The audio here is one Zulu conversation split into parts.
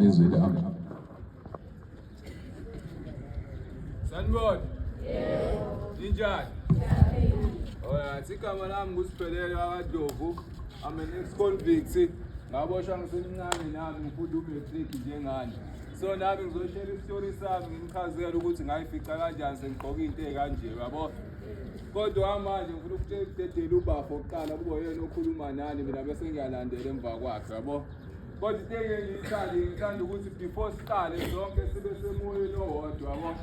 ngizwe lami. Sanibona. Yebo. Injani? Alright, igama lami nguSiphelele kaDlovu. I'm an ex-convict. Ngaboshwa ngisemncane nami ngifunda umatric njengani. So nami ngizoshare isitori sami ngimchazela ukuthi ngayifica kanjani sengigqoka into ekanje yabo. Kodwa manje ngifuna ukutshela ubafo oqala kube yena okhuluma nani mina bese ngiyalandela emva kwakhe yabo. Kodwa into engiyithanda ukuthi before siqale zonke sibe semoyeni owodwa yabo.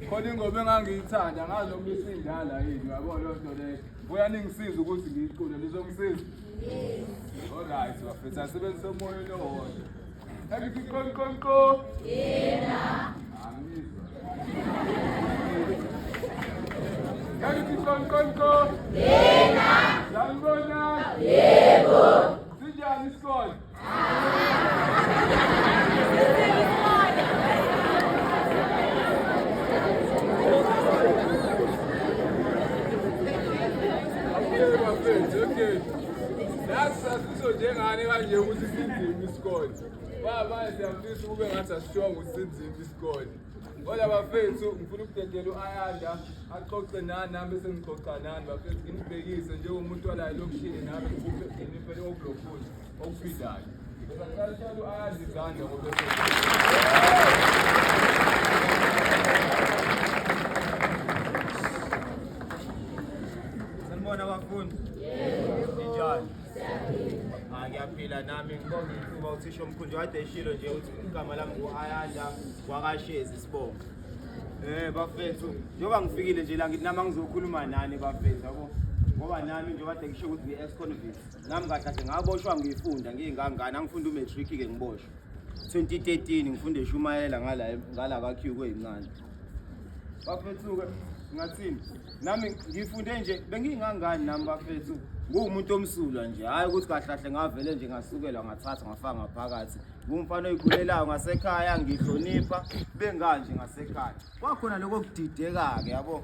Khona ingoma engangiyithanda ngazi noma isindala yini yabo lo nto le. Buya ningisiza ukuthi ngiyicule lizongisiza. Alright, bafethu asebenzise umoyeni owodwa. Happy konko. Yena. Amizwa. Happy konko. Yena. Sanibona. Yebo. Sinjani isikole? Okay. That's njengani kanje ukuthi sinzima isikole. Manje siyafisa kube ngathi asishiwa ukuthi sinzima isikole. Kodwa bafethu ngifuna ukudedela uAyanda axoxe nami bese ngixoxa nani bafethu ngibhekise njengomuntu wala elokishini nami ngiphe okulokhulu okufidayo. Ngisaqala uAyanda izandla ngoba sanibona abafundi. Injani? Ngiyaphila nami ngibonga ithuba uthisha omkhundi wade eshilo nje ukuthi igama lami nguAyanda wakashezi Sibongo. Bafethu njengoba ngifikile nje la ngithi nami ngizokhuluma nani bafethu yabo. Ngoba nami nje kade ngisho ukuthi ngi-ex-convict. Nami kahle ngaboshwa ngifunda ngingangana ngifunda umatric ke ngiboshwa. 2013 ngifunde eShumayela ngala kaQ kweyincane. Bafethu ke ngathini nami ngifunde nje bengingangani nami bafethu ngumuntu omsulwa nje hayi ukuthi kahlahle ngavele nje ngasukela ngathatha ngafaka ngaphakathi ngumfana oyikhulelayo ngasekhaya ngihlonipha benganje ngasekhaya kwakhona lokho kudideka ke yabo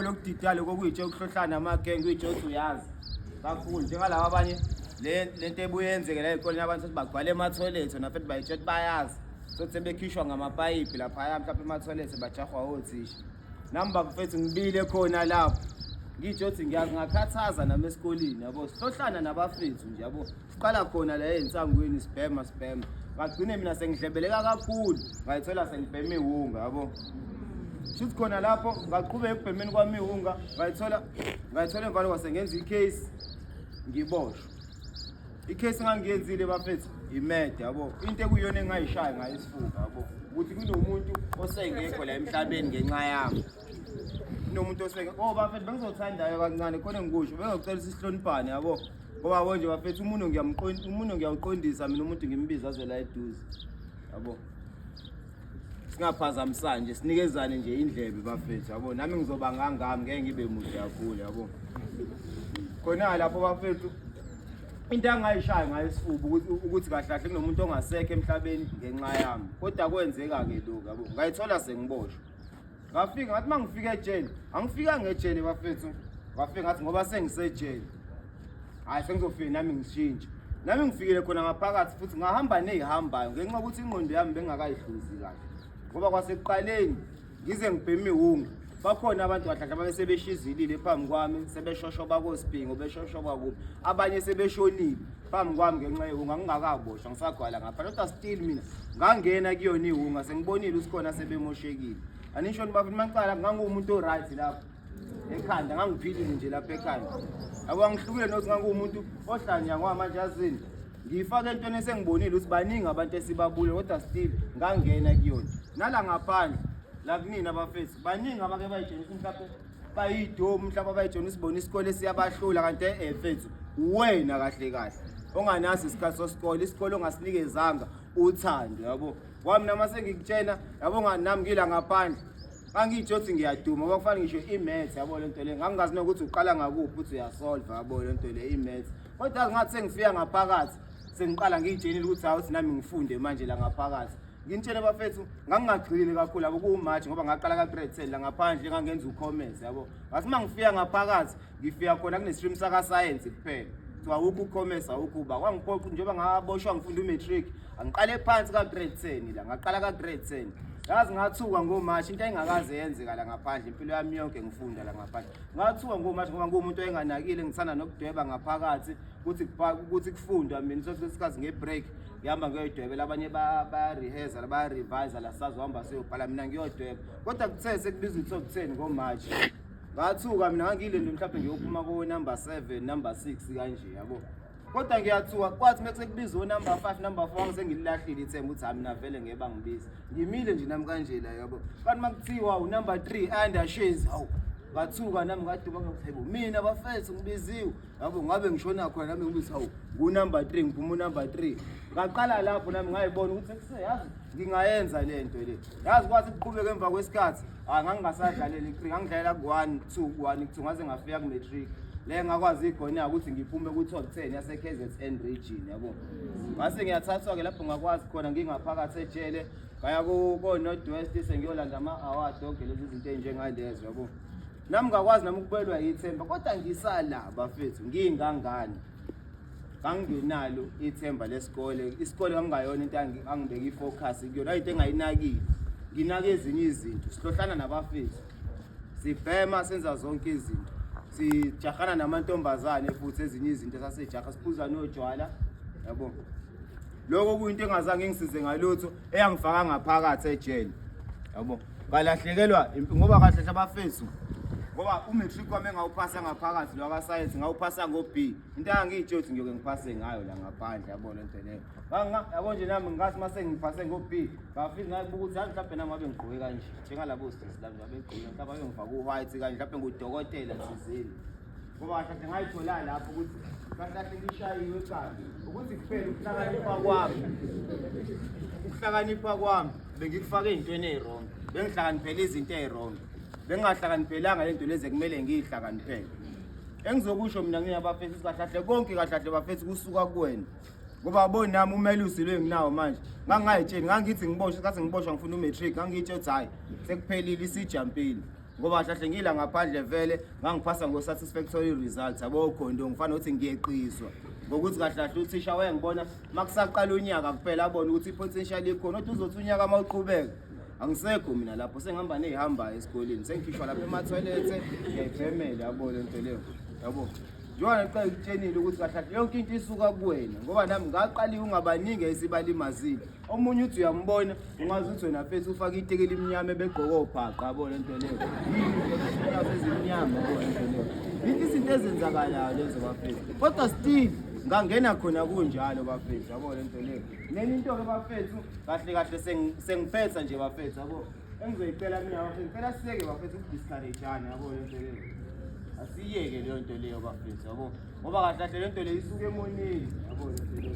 lokudidala lokho kuyitshe ukuhlohlana amagenge kuyitshe ukuthi uyazi kakhulu njengalabo abanye lento ebuyenzeke la ezikoleni abantu sethi bagcwala ema-toilet nafethi bayitshe ukuthi bayazi sokuthi sebekhishwa ngamapayipi laphaya mhlawumbe ema-toilet bajahwa othisha nami bafethu ngibile khona lapho ngitsho ukuthi ngiyakhathaza nami esikoleni yabo sihlohlana nabafethu nje yabo siqala khona la ensangweni sibhema ngagcine mina sengidlebeleka kakhulu ngayithola sengibheme ihunga yabo shuthi khona lapho ngaqhubeka ekubhemeni kwami ihunga ngayithola emva lokho sengenza icase ngiboshwa icase engangiyenzile bafethu imede yabo into ekuyona engayishaya ngayisifuka yabo ukuthi kunomuntu osengekho la emhlabeni ngenxa yami nomuntu oseke bafethu bengizothandayo kancane khona ngikusho bengicela isihloniphane yabo ngoba konje bafethu umuntu ngiyawuqondisa mina umuntu ngimbiza aze la eduze yabo singaphazamisa nje sinikezane nje indlebe bafethu yabo nami ngizoba ngangami ngeke ngibe mude kakhulu yabo khona lapho bafethu into angayishaya ngayisifuba ukuthi kahlahle kunomuntu ongasekho emhlabeni ngenxa yami kodwa kwenzeka ke lokho yabo ngayithola sengiboshwa ngafika ngathi mangifika ejele angifika ngejele bafethu ngafika ngathi ngoba sengisejele hayi sengizofika nami ngishintshe nami ngifikile khona ngaphakathi futhi ngahamba nezihambayo ngenxa ukuthi ingqondo yami bengakayihluzi kahle ngoba kwasekuqaleni ngize ngibheme ihunga bakhona abantu kahle bese beshizilile phambi kwami sebeshoshoba koSiphingo beshoshoba kuphi abanye sebeshonile phambi kwami ngenxa yehunga ngingakaboshwa ngisagwala ngapha kodwa still mina ngangena kuyona ihunga sengibonile usikhona sebemoshekile anisho bafuna maqala ngangumuntu oright lapho ekhanda ngangiphilile nje lapha ekhanda yabo ngihlukile nothi ngangumuntu ohlanya ngwamanjazini ngifake entweni esengibonile ukuthi baningi abantu esibabule kodwa still ngangena kuyona nala ngaphandle la kunini abafethu baningi abake bayitshengisa mhlawumbe bayidomu mhlawumbe bayitshona isibona isikole siyabahlula kanti efethu wena kahle onganazi isikhathi sosikole isikole ongasinikezanga uthando yabo kwami nama sengikutshena yabo nami ngila ngaphandle angitsho ukuthi ngiyaduma ngoba kufanele ngisho imaths yabo lento le ngangazi nokuthi uqala ngakuphi uthi uyasolve yabo lento le imaths kodwa ngathi sengifika ngaphakathi sengiqala ngiyitshenile ukuthi awuthi nami ngifunde manje la ngaphakathi ngintshele bafethu ngangingagcilile kakhulu yabo kuMarch ngoba ngaqala ka grade 10 la ngaphandle ngangenza ucommerce yabo ngathi mangifika ngaphakathi ngifika khona kune stream saka science kuphela kuthiwa awukho ukhomesa ukuba kwangiphoqa njengoba ngaboshwa ngifunda umatric angiqale phansi ka grade 10 la ngaqala ka grade 10 yazi ngathuka ngomashi into engakaze yenzeka la ngaphandle impilo yami yonke ngifunda la ngaphandle ngathuka ngomashi ngoba ngumuntu oyenganakile ngithanda nokudweba ngaphakathi ukuthi kufundwa mina sosikhathi ngebreak ngihamba ngiyodwebela abanye baya rehearse baya revise la sazohamba siyobhala mina ngiyodweba kodwa kuthe sekubizwa top 10 ngomashi ngathuka mina ngangile nje mhlawumbe ngiyophuma ko number 7 number 6 kanje yabo kodwa ngiyathuka kwathi mase kubizwa number 5 number 4 ngisengililahlile ithemba ukuthi mina vele ngeke bangibize ngimile nje nami kanje la yabo kanti makuthiwa number 3 under shares hawu ngathuka nami ngaduma ngathebo mina bafethu ngibiziwe yabo ngabe ngishona khona nami ngibizi hawu number 3 ngiphuma number 3 ngaqala lapho nami ngayibona ukuthi kuseyazi ngingayenza lento le yazi kwathi kuqhubeka emva kwesikhathi ngangingasadlalela icricket ngangidlalela ku1 2 ngaze ngafika ku matric le ngakwazi igona ukuthi ngiphume ku top 10 yase KZN region yabo ngase ngiyathathwa ke lapho ngakwazi khona ngingaphakathi ejele ngaya ko Northwest sengiyolanda ama award onke lezi zinto enjengalezo yabo nami ngakwazi nami ukubelwa yithemba kodwa ngisala bafethu ngingangani nganginalo ithemba lesikole isikole ngangayona into angibeka ifocus kuyona into engayinakile nginake ezinye izinto sihlohlana nabafethu sibhema senza zonke izinto sijahana namantombazane futhi ezinye izinto sasejaha siphuza nojwala yabo lokho kuyinto engazange ngisize ngalutho eyangifaka ngaphakathi ejele yabo kalahlekelwa ngoba kahle abafethu ngoba umatric wami engawuphasa ngaphakathi lo ka science ngawuphasa ngo B into angiyitsho ukuthi ngiyoke ngiphase ngayo la ngaphandle yabo lento leyo yabo nje nami ngathi mase ngiphase ngo B ngafika ngayibuka ukuthi mhlawumbe nami ngabe ngigqoke kanje njengalabo stress labo babegqoka mhlawumbe bayongifaka u-white kanje mhlawumbe ngudokotela sizini ngoba kahle ngayithola lapho ukuthi kahle ngishayiwe ekhaya ukuthi kuphela ukuhlakanipha kwami bengikufake ezintweni ezirong bengihlakaniphele izinto ezirong bengahlakaniphelanga lento lezi kumele ngiyihlakaniphele engizokusho mina ngiyabafethu kahlahle konke kahlahle bafethu kusuka kuwena ngoba bona nami umelusi lo enginawo manje ngangayitsheni ngangithi ngiboshwe isikhathi ngiboshwa ngifuna umatric ngangitsho ukuthi hayi sekuphelile isijampile ngoba kahlahle ngila ngaphandle vele ngangiphasa ngo satisfactory results yabo khondo ngifana ukuthi ngiyeqiswa ngokuthi kahlahle uthisha wayengibona makusaqala unyaka kuphela abona ukuthi ipotential ikhona kodwa uzothi unyaka mawuqhubeka angisekho mina lapho sengihamba nehamba esikoleni sengikhishwa lapha ema-toilet ngiyayifemela yabo lento leyo yabo njengoba ngiqala ukutshenile ukuthi kahle yonke into isuka kuwena ngoba nami ngaqaliwe ungabaningi esibalimazile omunye uthi uyambona ungazi ukuthi wena mfethu ufaka itekeli imnyama ebegqoka obhaqa yabo lento leyo ezimnyama yabo lento leyo izinto ezenzakalayo lezo bafethu kodwa still ngangena khona kunjalo bafethu yabo lento leyo neni into ke bafethu kahle sengiphetha nje bafethu yabo engizoyicela mina bafethu phela siyeke bafethu ukudiscourageana yabo lento leyo asiyeke leyo nto leyo bafethu yabo ngoba kahle lento leyo isuke emonini yabo lento leyo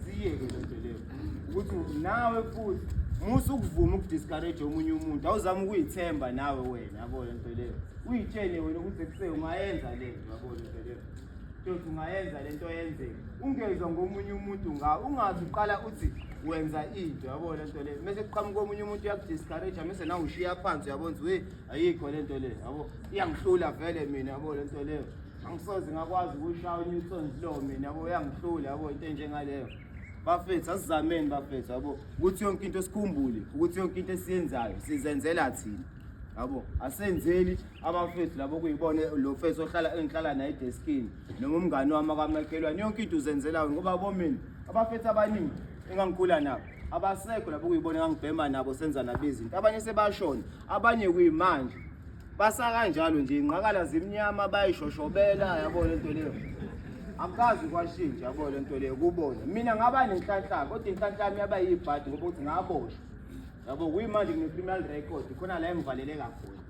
siyeke lento leyo ukuthi nawe futhi musu ukuvuma ukudiscourage omunye umuntu awuzama ukuyithemba nawe wena yabo lento leyo uyitshene wena ukuthi kuse ungayenza lento yabo lento leyo Nto ungayenza lento yenzeke ungezwa ngomunye umuntu ungazi uqala uthi wenza into yabo lento leyo mase kuqhamuka komunye umuntu uyakudiscourage mase nawe ushiya phansi yabona ukuthi ayikho lento leyo yabo iyangihlula vele mina yabo lento leyo angisoze ngakwazi ukushaya Newton's law mina yabo iyangihlula yabo into enjengaleyo bafethu asizameni bafethu yabo ukuthi yonke into sikhumbule ukuthi yonke into esiyenzayo sizenzela thina yabo asenzeli abafethu labo kuyibone lo mfethu engihlala naye deskini noma umngane wami akamakhelwane yonke into uzenzela ngoba bomini abafethu abaningi engangikhula nabo abasekho labo kuyibone ngangibhema nabo senza nabezinto abanye sebashona abanye kuyimanje basa kanjalo nje inqakala zimnyama bayishoshobela yabo lento leyo akazi kwashintsha yabo lento leyo kubona mina ngaba nenhlanhla kodwa inhlanhla yami yaba yibhadi ngoba uthi ngaboshwa yabo kuyimanje ngine-criminal record khona la engivaleleka khona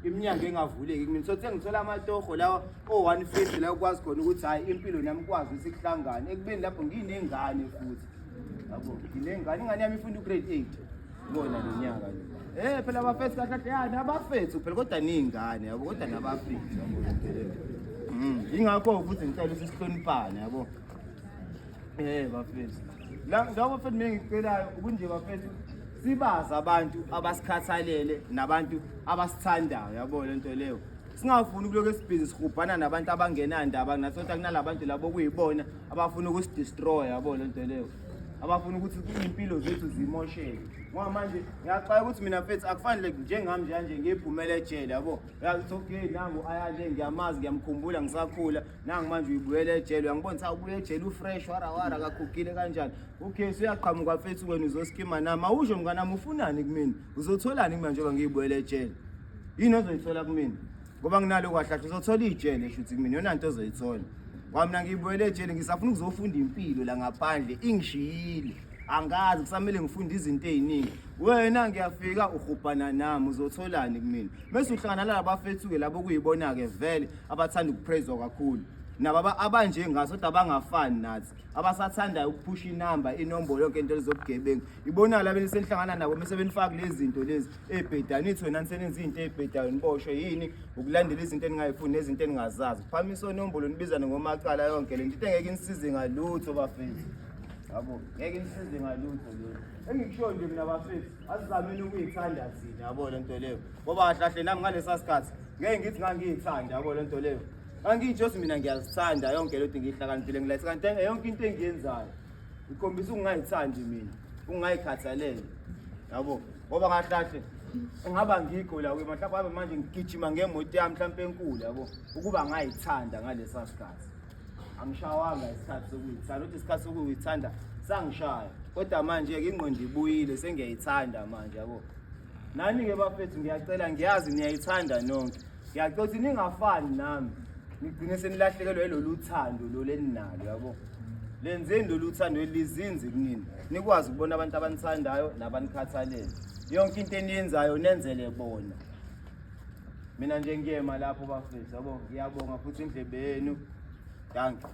iminyanga engavuleki kimi sothe ngithola amatoho lawa o-150 la ukwazi khona ukuthi hayi impilo nami kwazi ukuthi kuhlangane ekubeni lapho nginengane futhi yabo nginengane ingane yami ifunda ugrade 8 bona lonyaka le phela abafethu kahle yani abafethu phela kodwa ningane yabo kodwa nabafethu yabo ingakho futhi ngicela isihloniphane yabo bafethu la bafethu mina ngicelayo ukunje bafethu sibaza abantu abasikhathalele nabantu abasithandayo yabo lento leyo singafuni ukuloku esibhizi sihubhana nabantu abangenandaba nasothi akunalabantu labo kuyibona abafuna ukusidestroy yabo lento leyo abafuna ukuthi impilo zethu zimosheke ngoba manje ngiyacela ukuthi mina mfethu akufanele njengami nje ngiyiphumele ejele yabo yathi okay nangu ayale ngiyamazi ngiyamkhumbula ngisakhula nangu manje uyibuyele ejele uyangibona ukuthi awubuye ejele ufresh wara akakhukile kanjani okay siyaqhamuka mfethu wena uzoskima nami awusho mnganami ufunani kumina uzotholani mina njengoba ngiyibuyele ejele yini ozoyithola kumina ngoba nginalo kwahlahla uzothola ijele shuthi kumina yona into ozoyithola Wamna ngibuyele ejele ngisafuna ukuzofunda impilo la ngaphandle ingishiyile angazi kusamele ngifunde izinto eziningi wena ngiyafika uhubhana nami uzotholani kumina bese uhlangana labafethu ke labo kuyibona ke vele abathanda ukupraise kakhulu nababa abanje ngasothi abangafani nathi abasathanda ukuphusha inombolo yonke into lezobugebengu ibona la beni senihlangana nabo bese benifaka lezi zinto lezi ebhedani ithi wena nisenenza izinto ebhedani niboshwe yini ukulandela izinto eningayifuni nezinto eningazazi phamisa inombolo nibizana ngomacala yonke le nto engeke inisize ngalutho bafethu yabo ngeke inisize ngalutho lo engikusho nje mina bafethu asizameni ukuyithanda thina yabo le nto leyo ngoba kahlahle nami ngalesa sikhathi ngeke ngithi ngangiyithanda yabo le nto leyo Angitsho mina ngiyazithanda yonke lento ngihlakaniphile ngilethe kanti yonke into engiyenzayo ikhombisa ukungayithandi mina ungayikhathalele yabo ngoba ngahlahle engaba ngikho la mhlawumbe manje ngigijima ngemoto yami mhlawumbe enkulu yabo ukuba ngayithanda ngalesa sikhathi angishawanga isikhathi sokuyithanda uthi isikhathi sokuyithanda sangishaya kodwa manje ke ingqondo ibuyile sengiyayithanda manje yabo nani ke bafethu ngiyacela ngiyazi niyayithanda nonke ngiyacela ukuthi ningafani nami nigcine senilahlekelwe yilolu thando lo leninalo yabo lenzeni lolu thando elizinzi kunini nikwazi ukubona abantu abanithandayo nabanikhathalele yonke into eniyenzayo nenzele bona mina nje ngiyema lapho bafethu yabo ngiyabonga futhi indlebe yenu thank you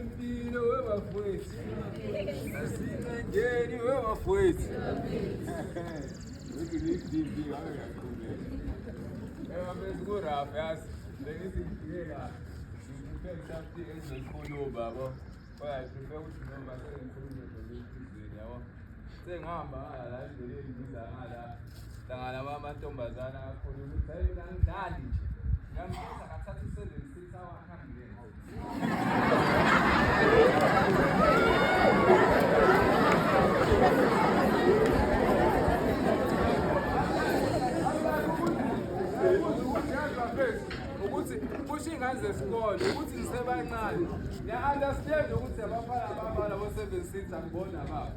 Impilo webafowethu asinangeni webafowethu uthi ngidimbi wangaqhubeka bese kurafa yazi bengisikiyela ngiphethe ezokhulu baba bayaphika ukuthi noma sengikhuluma ngezizini yabo sengihamba la endleleni ngiza ngala hlangana amantombazana akhuluma ukuthi hayi ngangidali nje ngamthatha ngathatha i-76 hour hambile ukuthi kusho ingane zesikole ukuthi nisebancane niya-understand ukuthi abafana ababala bo-76 akubona babo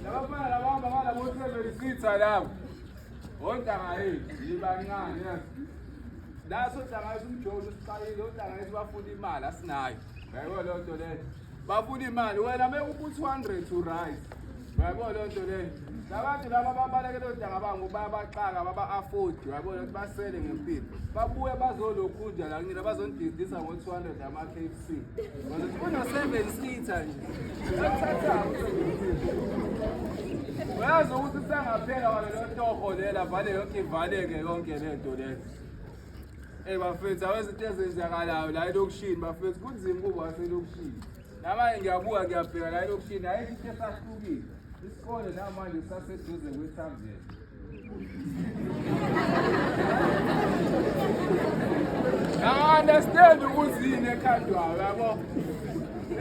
labafana labahamba ngala bo-76 labo ontanga yethu yibancane la sohlanga yethu umjolo usiqalile ontanga yethu bafuna imali asinayo yayibona leyo nto leyo bafuna imali wena meku-200 to rise uyayibona leyo nto leyo labantu laba babalekele ontanga bangu bayabaxaka baba-afford uyayibona ukuthi basele ngempilo babuye bazolokhunja la kunina bazonididisa ngo-200 ama-KFC uno-7 seater nje uyazi ukuthi usangaphela walelo torho lela vale yonke ivaleke yonke lento leyo bafethu awezinto ezenzakalayo la elokishini bafethu kunzima kubo waselokishini namanje ngiyabuka ngiyabheka la elokishini ayikho into esahlukile isikole namanje sisaseduze kwethamzela understand ukuthi yini ekhandwayo yabo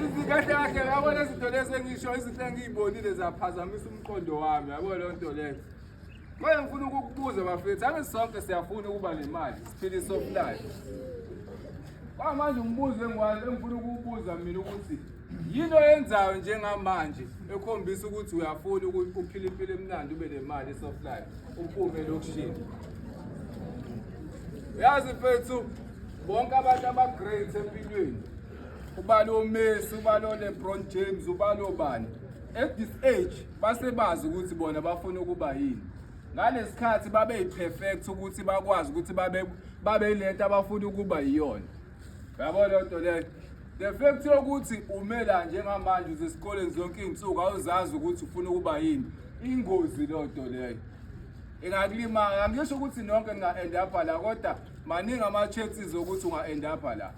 izikahle kahle yabona izinto lezi engisho izinto engiyibonile zaphazamisa umqondo wami yabo leyo nto leyo manje ngifuna ukukubuza bafethu ake sonke siyafuna ukuba nemali siphilise of life manje umbuzo engifuna ukuwubuza mina ukuthi yini oyenzayo njengamanje ekhombisa ukuthi uyafuna ukuphila impilo emnandi ube nemali soft life uphume elokishini yazi mfethu bonke abantu aba-great empilweni ubalo Messi ubalo LeBron James ubalo bani at this age basebazi ukuthi bona bafuna ukuba yini ngalesikhathi babe perfect ukuthi bakwazi ukuthi babe lento abafuna ukuba yiyona yabona lento leyo the fact ukuthi umela njengamanje usesikoleni zonke izinsuku awuzazi ukuthi ufuna ukuba yini ingozi lo nto leyo. Ingakulima, angisho ukuthi nonke ninga-end up la kodwa maningi ama-chances ukuthi unga-end up la.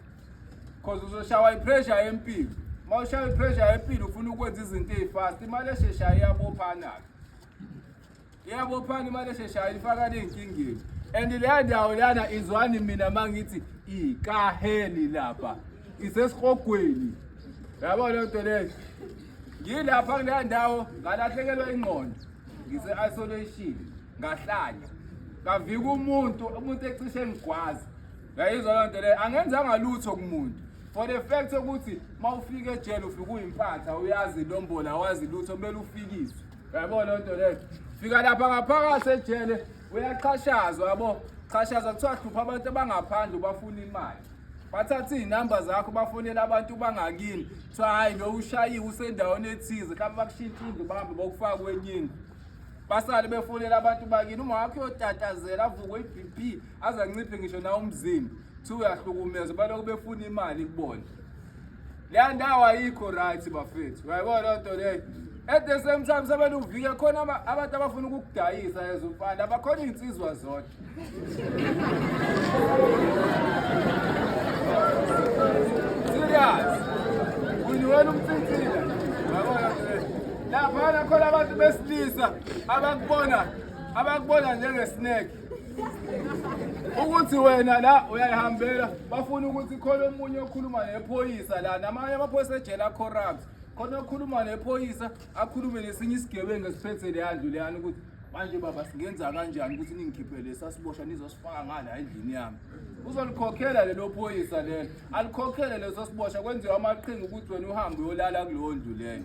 Because uzoshawa i-pressure empilo. Uma ushawa i-pressure empilo ufuna ukwenza izinto ey'fast, imali esheshayo iyabophana-ke. Iyabophana imali esheshayo ifaka ney'nkingeni. And leya ndawo lana izwani mina mangithi ikaheli lapha. Isesirhogweni. Yabo le nto leyo. Ngilapha kuleya ndawo ngalahlekelwa ingqondo. Ngise-isolation. Ngahlanya. Ngavika umuntu ecishe ngigwazi. Yayizwa le nto leyo. Angenzanga lutho kumuntu. For the fact ukuthi mawufika ejele ufika uyimpatha uyazi lombola wazi lutho kumele ufikiswe. Yabo le nto leyo. Fika lapha ngaphakathi ejele uyaqhashazwa yabo. Qhashazwa kuthiwa hlupha abantu abangaphandle bafuna imali. Bathatha iy'namba zakho bafonela abantu bangakini. Kuthiwa hayi lo ushayiwe usendaweni ethize mhlawumbe bakushintsha indlu bahambe bokufaka kwenye indlu. Basale befonela abantu bakini uma wakho yotatazela avukwe i-BP aze anciphe ngisho nawo umzimba. Kuthiwa uyahlukumezwa balokhu befuna imali kubona. Leya ndawo ayikho right bafethu. Uyayibona le nto leyo. At the same time sebele uvike khona abantu abafuna ukukudayisa ezufana abakhona iy'nsizwa zodwa. Serious. Uniwena umthinthile. Uyabona nje. Lapha khona abantu besilisa abakubona njengesnake. Ukuthi wena la uyayihambela bafuna ukuthi khona omunye okhuluma nephoyisa la namanye amaphoyisa ejele corrupt. Khona okhuluma nephoyisa akhulume nesinye isigebengu esiphethe le handle leyana ukuthi manje baba singenza kanjani ukuthi ningikhiphele sasiboshwa nizosifaka ngala endlini yami. Uzolikhokhela lelo phoyisa lelo. Alikhokhele leso siboshwa kwenziwa amaqhinga ukuthi wena uhambe uyolala kuleyo ndlu leyo.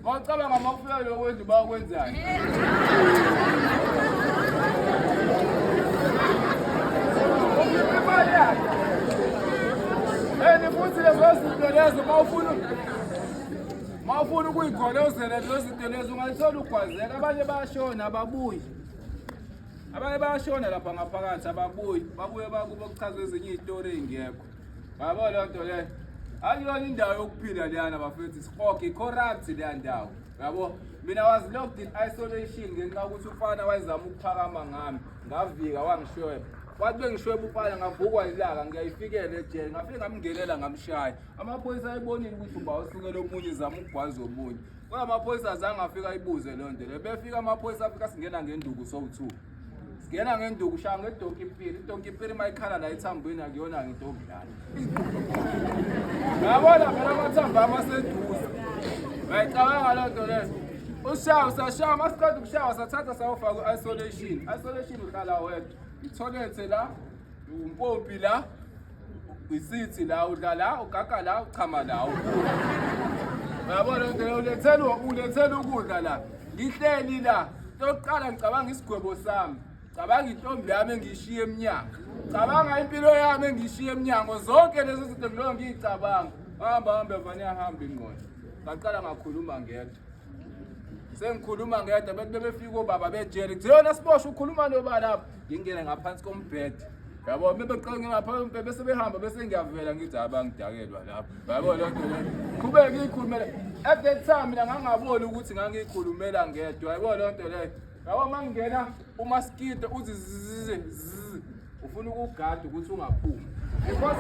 Mawucabanga amafika lo kwendlu bakwenzani? Futhi lezo zinto lezo mawufuna ukuyigolozela lezo zinto lezo ungalithola ugwazeka. Abanye bayashona ababuyi. Abanye bayashona lapha ngaphakathi ababuyi. Babuye bakuba kuchazwe ezinye izitori ezingekho. Yabo le nto leyo. Ayiyona indawo yokuphila leyana bafethu isihoge i-corrupt leya ndawo. Yabo mina was locked in isolation ngenxa ukuthi ufana wayezama ukuphakama ngami. Ngavika wangishweba. Wathi bengishweba ufana ngavukwa ilanga ngiyayifikela ejele ngafike ngamngenela ngamshaya. Amaphoyisa ayibonile ukuthi uba usukela omunye zama ukugwaza omunye. Kodwa amaphoyisa azange afika ayibuze le nto le. Befika amaphoyisa afika singena ngenduku so-2. Singena ngenduku shaya ngedonki piri. Idonki piri mayikhala la ethambweni akuyona ngento okudlala. Yabona phela amathamba amaseduze. Bayicabanga le nto le. Ushawa sashaya masiqeda ukushaya sathatha sayofaka ku-isolation. Isolation uhlala wedwa. Itholethe la, umpompi la, isithi la, udla la, ugaga la, uchama la. Uyabona nto ulethela ukudla la. Ngihleli la. Yokuqala ngicabanga isigwebo sami. Cabanga intombi yami engishiye eminyango. Cabanga impilo yami engishiye eminyango. Zonke lezo zinto ngiloko ngiyicabanga. Hamba vane ahamba ingqondo. Ngaqala ngakhuluma ngedwa. Sengikhuluma ngedwa bethi befika obaba bejele. Kuziyona siboshwe ukhuluma noba lapha. Ngingene ngaphansi kombhede. Yabo bebeqala ngaphansi kombhede bese behamba bese ngiyavela ngithi abangidakelwa lapha. Yabo le nto le. Qhubeka ngikhulumela. At that time mina ngangaboni ukuthi ngangikhulumela ngedwa. Yabo le nto le. Yabo mangena umaskito uthi ufuna ukugada ukuthi ungaphumi. Because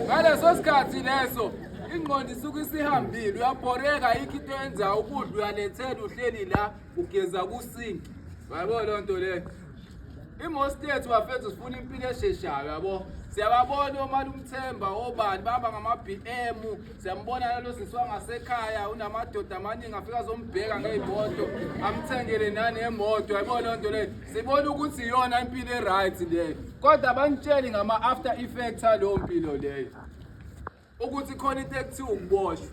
ngaleso sikhathi leso ingqondo isuke isihambile uyabhoreka ayikho into yenza ukudla uyalethela uhleli la ugeza kusinki. Yabo le nto le. Most states wafethu sifuna impilo esheshayo yabo. Siyababona omali umthemba obani baba ngama-BM. Siyambona nalo siswa ngasekhaya unamadoda amaningi afika zombheka ngey'moto amthengele nanemoto. Yabo le nto le. Sibona ukuthi iyona impilo e-right leyo. Kodwa abanitsheli ngama-after effects alowo mpilo leyo. Ukuthi khona into ekuthiwa ukuboshwa.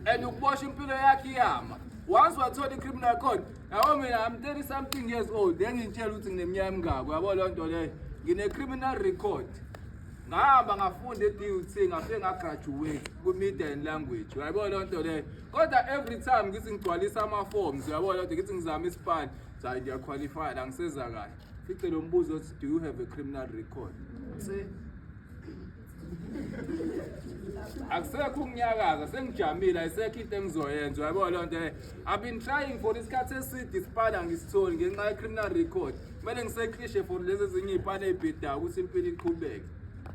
And ukuboshwa impilo yakhe iyama. Once wathola i-criminal code, yabo mina I'm 30 something years old. Ngingitshela ukuthi ngineminyaka emingako. Yabo le nto leyo. Ngine-criminal record. Ngahamba ngafunda e-DUT ngafike ngagraduate ku-media and language. Uyayibona le nto leyo. Kodwa every time ngithi ngigcwalisa ama-forms, uyabona le nto ngithi ngizama isipani, hayi ngiyaqualify la ngiseza kahle. fice lo mbuzo othi, do you have a criminal record? See? Akusekho ukunyakaza, sengijamile, ayisekho into engizoyenza, uyabona loo nto. I've been trying for isikhathi eside isipana ngisitholi ngenxa ye-criminal record. Kumele ngiseklishe for lezi ezinye iy'pana ey'bhedayo ukuthi impilo iqhubeke.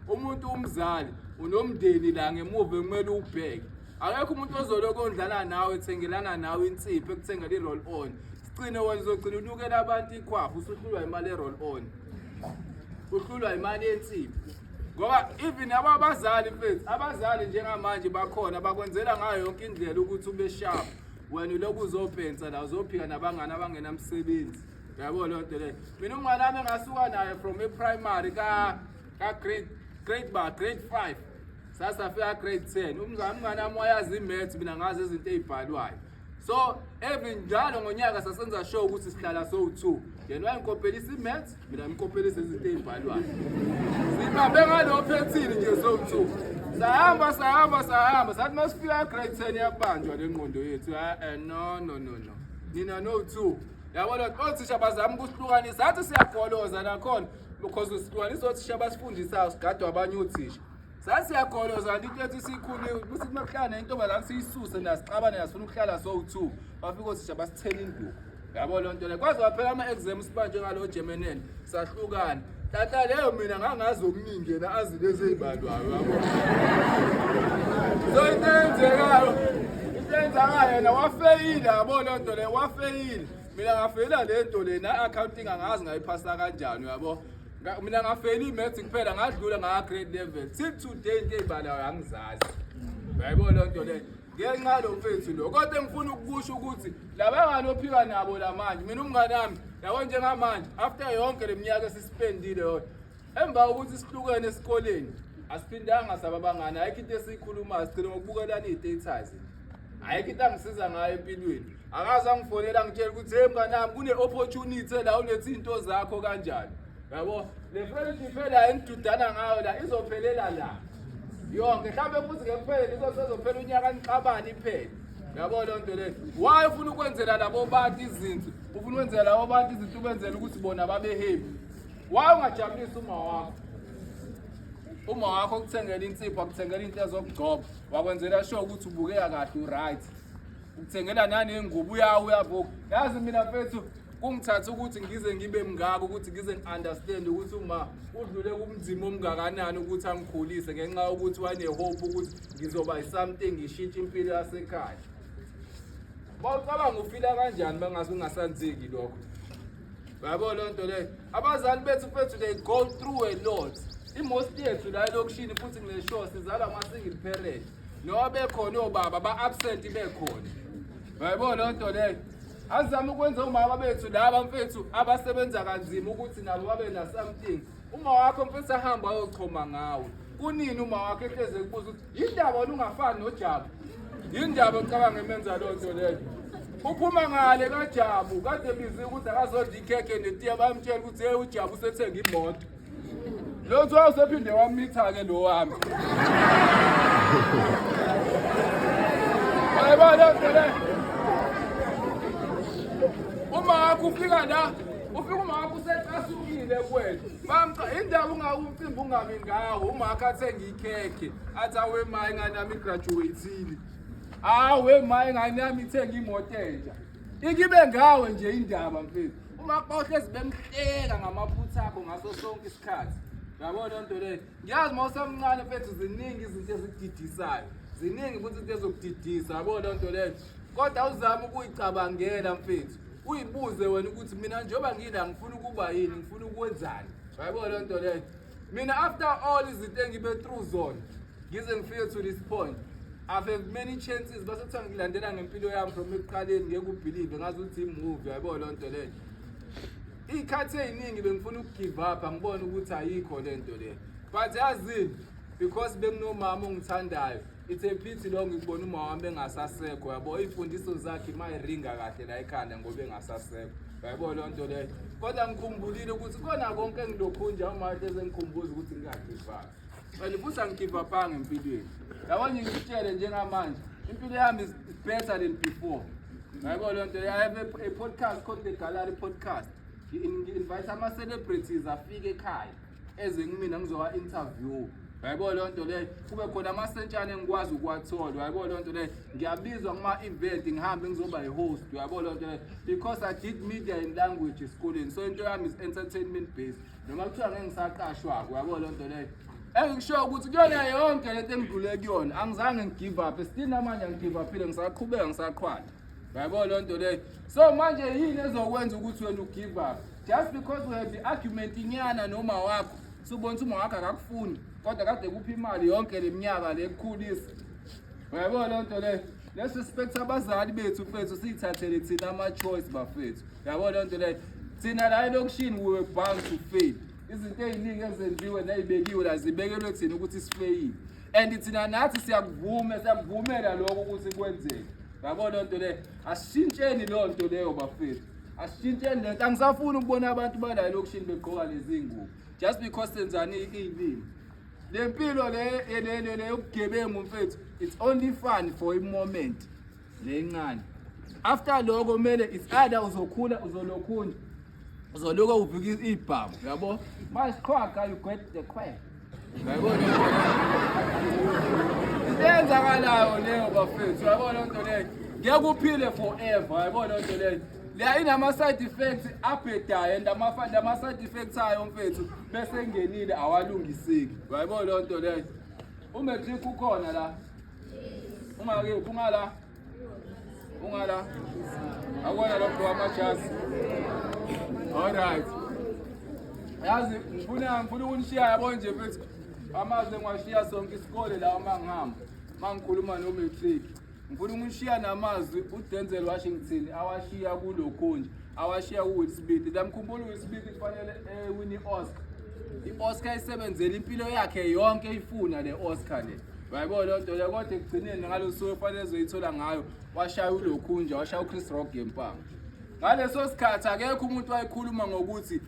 Umuntu umzali unomndeni la ngemuva kumele ubheke. Akekho umuntu ozoloko ondlala nawe ethengelana nawe insipho ekuthengela i-roll on. Sigcine wena uzogcina ulukela abantu ikhwafu usuhlulwa imali e-roll on. Uhlulwa imali yensipho. Ngoba even abazali mfethu, abazali njengamanje bakhona bakwenzela ngayo yonke indlela ukuthi ube sharp. Wena ulokhu uzobhensa la uzophika nabangani abangenamsebenzi. Uyabona loo nto leyo. Mina umngane wami engasuka naye from e-primary ka grade 5. Sasafika grade 10. Umngane wami wayazi i-maths, mina ngazi izinto ezibhalwayo. So every njalo ngonyaka sasenza show ukuthi sihlala so2. Yena wayengikopelisa i-maths, mina ngikopelisa izinto ezibhalwayo. Sibabe ngalo phethini nje so2. Sahamba sathi masifika grade 10 yabanjwa le ngqondo yethu. No. Nina no 2. Yabona othisha bazama ukusihlukanisa. Sathi siyagoloza nakhona because usihlukanisa othisha basifundisayo sigadwa abanye othisha. Sathi siyagoloza into ethi sikhuliwe ukuthi kumahlana intombazane siyisuse nasixabane nasifuna ukuhlala so2. Bafika othisha basithela induku. Yabona loo nto le. Kwaze waphela ama-exams manje ngalo German sahlukana. Tata leyo mina ngangazi okuningi yena azi lezi ey'balwayo yabona. So into enzekayo yena wafeyile yabona loo nto le wafeyile. Mina ngafeyila le nto le na-accounting angazi ngayiphasa kanjani uyabo. Mina ngafeyila i-maths kuphela ngadlula ngaka-grade level. Till today into ey'balayo angizazi. Uyayibona loo nto le. Ngenxa lo mfethu lo. Kodwa engifuna ukukusho ukuthi labangani ophika nabo la manje mina umngane wami yabo njengamanje after yonke leminyaka esispendile yona emva ukuthi sihlukene esikoleni asiphindanga sababangani ayikho into esiyikhulumayo sigcina ngokubukelana iy'taters. Ayikho into angisiza ngayo empilweni. Akaze angifonela ngitshela ukuthi hey mngane wami kune-opportunity la ulethe into zakho kanjani. Yabo le friendship phela engidudana ngayo la izophelela la. Yonke mhlawumbe futhi ngempela izophela unyaka niqabani iphela. Yabo loo nto leyo. Why ufuna ukwenzela labo bantu izinto? Ufuna ukwenzela labo bantu izinto ubenzela ukuthi bona babe happy. Why ungajabulisa uma wakho? Uma wakho ukuthengela insipho, akuthengela into ezokugcoba, wakwenzela sure ukuthi ubukeka kahle uright. Ukuthengela nanengubo uyavuka. Yazi mina mfethu kungithatha ukuthi ngize ngibe mngaka ukuthi ngize ngi-understand ukuthi uma udlule kumzimo omngakanani ukuthi angikhulise ngenxa yokuthi wane-hope ukuthi ngizoba something ngishintshe impilo yasekhaya. Bawucabanga ufila kanjani bangase ungasanzeki lokho? Uyabona loo nto leyo. Abazali bethu mfethu they go through a lot. Most yethu la elokishini futhi ngile show sizalwa ama-single parent. Noma bekhona obaba ba-absent bekhona. Uyayibona loo nto leyo. Azama ukwenza umama bethu laba mfethu abasebenza kanzima ukuthi nabo babe na something. Uma wakho mfethu ahamba ayochoma ngawe. Kunini uma wakho ehleze kubuza ukuthi indaba ungafani noJabu. Indaba ocabanga emenza loo nto leyo. Uphuma ngale kaJabu kade bizi ukuthi akazodla ikhekhe netiye bayamtshela ukuthi hey uJabu usethenga imoto. Lo nto wayesephinde wamitha ke lo wami. Ayibona loo nto leyo. Uma wakho ufika la, ufika uma wakho useqasukile kwethu. Bamcha indaba ungawumcimbi ungabi ngawo, uma wakho athenga ikhekhe, athi awe maye ngani nami graduateile. Awe maye ngani nami ithenga imoto entsha. Ikibe ngawe nje indaba mfethu. Uma bawuhlezi bemhleka ngamaphutha akho ngaso sonke isikhathi. Yabona loo nto leyo. Ngiyazi mawusemncane mfethu ziningi izinto ezikudidisayo. Ziningi futhi izinto ezokudidisa, yabona loo nto leyo. Kodwa uzama ukuyicabangela mfethu. Uyibuze wena ukuthi mina njengoba ngila ngifuna ukuba yini, ngifuna ukwenzani. Yabona loo nto leyo. Mina after all izinto engibe through zona, ngize ngifike to this point. I've had many chances base kuthi ngilandela ngempilo yami from ekuqaleni ngeke ubelieve ngazi ukuthi i-movie yabona loo nto leyo. Ikhathi eziningi bengifuna ukugive up angibona ukuthi ayikho le nto leyo. But yazini because benginomama ongithandayo. It's a pity lo ngibona uma wami engasasekho yabo ifundiso zakhe mayiringa kahle la ekhanda ngoba engasasekho. Yabona loo nto leyo. Kodwa ngikhumbulile ukuthi khona konke engilokhunja uma hleze ngikhumbuza ukuthi ngingagive up. Well, futhi angigive upanga empilweni. Yabona ngikutshele njengamanje impilo yami is better than before. Yabona loo nto. I have a podcast called the Gallery Podcast. invite ama-celebrities afike ekhaya eze kumina ngizowa interview. Yayibona leyo nto leyo, kube khona amasentshane engikwazi ukuwathola. Yayibona leyo nto leyo, ngiyabizwa kuma-event ngihambe ngizoba yi-host. Yayibona leyo nto leyo, because I did media and language esikoleni, so into yami is entertainment based. Noma kuthiwa ngeke ngisaqashwako. Yayibona leyo nto leyo, engikusho ukuthi kuyona yonke lento engidlule kuyona angizange ngigive up, still namanje angigive upile, ngisaqhubeka ngisaqhwala. Yayibona leyo nto leyo, so manje yini ezokwenza ukuthi wena ugive up? Just because we have the argument inyana noma wakho subona ukuthi uma wakho akakufuni kodwa kade kuphi imali yonke leminyaka lekukhulisa. Uyabona leyo nto leyo, let's respect abazali bethu mfethu, siyithathele thina ama-choice bafethu. Uyabona leyo nto leyo, thina la elokishini we were bound to fail. Izinto ey'ningi ezenziwe ney'bekiwe la zibekelwe thina ukuthi sifeyile, and thina nathi siyakuvumela lokho ukuthi kwenzeke. Uyabona leyo nto leyo, asishintsheni leyo nto leyo bafethu, asishintsheni lento. Angisafuni ukubona abantu bala elokishini begqoka lezi ngubo just because senzani iy'limi. Le mpilo le yobugebengu mfethu, it's only fun for a moment le ncane. After lokho kumele it's either uzokhula uzolokhunja uzoloku uvika ibhamu. Yabo manje qhwaga you get the quack. Yabona isenzakalayo leyo bafethu. Yabona lento leyo ngeke uphile forever. Yabona lento leyo le inama-side effects abhedayo, and ama-side effects ayo mfethu bese ngenile awalungiseki. Uyayibona leyo nto leyo, umatric ukhona la, ungakephi ungala akona lokho wamajazi. Alright, yazi ngifuna ukunishiya yabo nje mfethu, amaze ngiwashiya sonke isikole la mangihamba mangikhuluma no-matric. Ngifuna ukushiya namazwi uDenzel Washington awashiya kulokhonje, awashiya uWill Smith. Lamkhumbula uWill Smith kufanele win i-Oscar. I-Oscar isebenzele impilo yakhe yonke ifuna le Oscar le. Bayibona leyo nto leyo, kodwa ekugcineni ngalo suku efanele ezoyithola ngayo washaya ulokhunja, washaya uChris Rock ngempama. Ngaleso sikhathi akekho umuntu wayekhuluma ngokuthi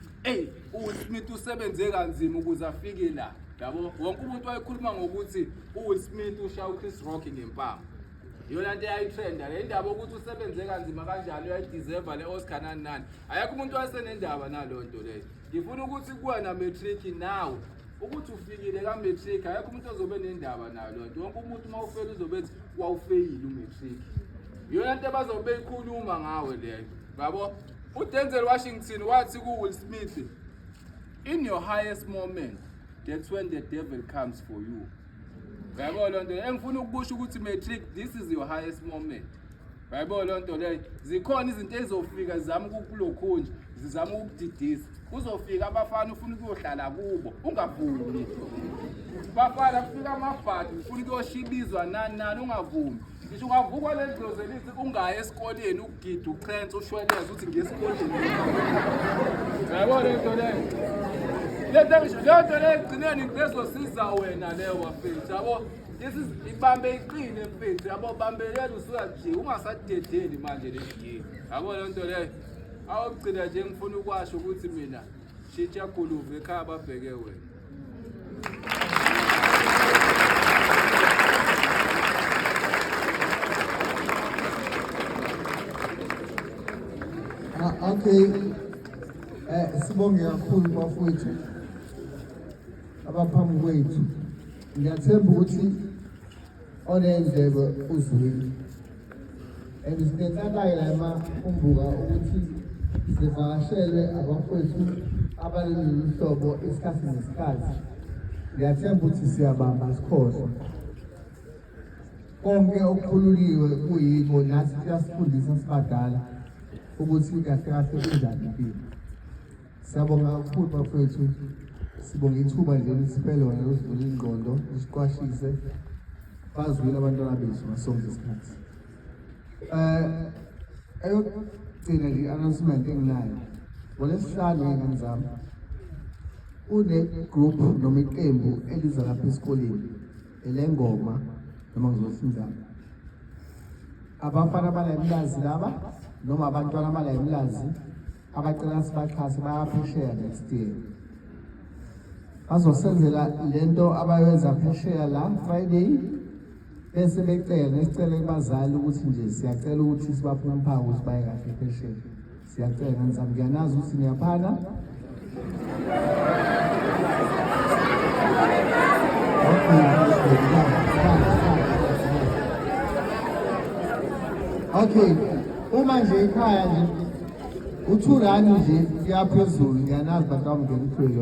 uWill Smith usebenze kanzima ukuze afike la. Yabo wonke umuntu wayekhuluma ngokuthi uWill Smith ushaya uChris Rock ngempama. Yona nto yayitrenda le ndaba ukuthi usebenze kanzima kanjalo uyayideserve le Oscar nani nani. Ayekho umuntu wayesenendaba nalo nto leyo. Ngifuna ukuthi kuwena matric nawe ukuthi ufikile ka matric, ayekho umuntu ozobe nendaba nayo lo nto. Wonke umuntu uma ufela uzobe ethi wawufeyile umatric. Yona nto bazobe ikhuluma ngawe leyo. Yabo uDenzel Washington wathi kuWill Smith, in your highest moment that's when the devil comes for you. Yayibona loo nto leyo, engifuna ukusho ukuthi matric this is your highest moment. Yayibona loo nto leyo, zikhona izinto ezofika zizama ukukulokhunja, zizama ukudidisa. Kuzofika abafana ufuna ukuyohlala kubo ungavumi. Bafana kufika amabhadi ufuna ukuyoshibizwa nani ungavumi. Ngisho ungavukwa lendlozi elithi ungaye esikoleni ukugida uchense ushweleze uthi ngesikoleni. Yayibona loo nto leyo, leyo nto leyo ekugcineni ngizosiza wena leyo wafethu. Yabo ibambe iqine mfethu. Yabo bambelela usuka nje ungasadedeli manje le game. Yabo leyo nto leyo, awugcina nje ngifuna ukwasho ukuthi mina shintsha guluve ekhaya babheke wena. Okay, sibonge kakhulu bafowethu abaphambi kwethu. Ngiyathemba ukuthi onendlebe uzwile, and sinenhlakayo la emakhumbuka ukuthi sivakashelwe abafowethu abalolu hlobo isikhathi nesikhathi. Ngiyathemba ukuthi siyabamba sikhohlwa konke okukhululiwe kuyiko, nathi kuyasifundisa sibadala ukuthi kahle kahle kunjani impilo. Siyabonga kakhulu bafowethu, sibonga ithuba nje lisipele wena uzivula ingqondo usiqwashise bazwile abantwana bethu ngasonke isikhathi. Eyokugcina nje i-announcement enginayo, ngoLwesihlanu ngey'ngane zami une-group noma iqembu eliza lapha esikoleni elengoma noma ngizohlinzana. Abafana abala imlazi laba noma abantwana abala imlazi abacela sibaxhase bayaphesheya next year. Bazosenzela lento abayenza phesheya la Friday, bese becela nesicelo kubazali ukuthi nje siyacela ukuthi sibaphe umphawu ukuthi baye kahle phesheya. Siyacela nzama ngiyanazi ukuthi niyaphana. Okay, uma nje ekhaya nje u2 rand nje kuyaphezulu ngiyanazi bantu bamngena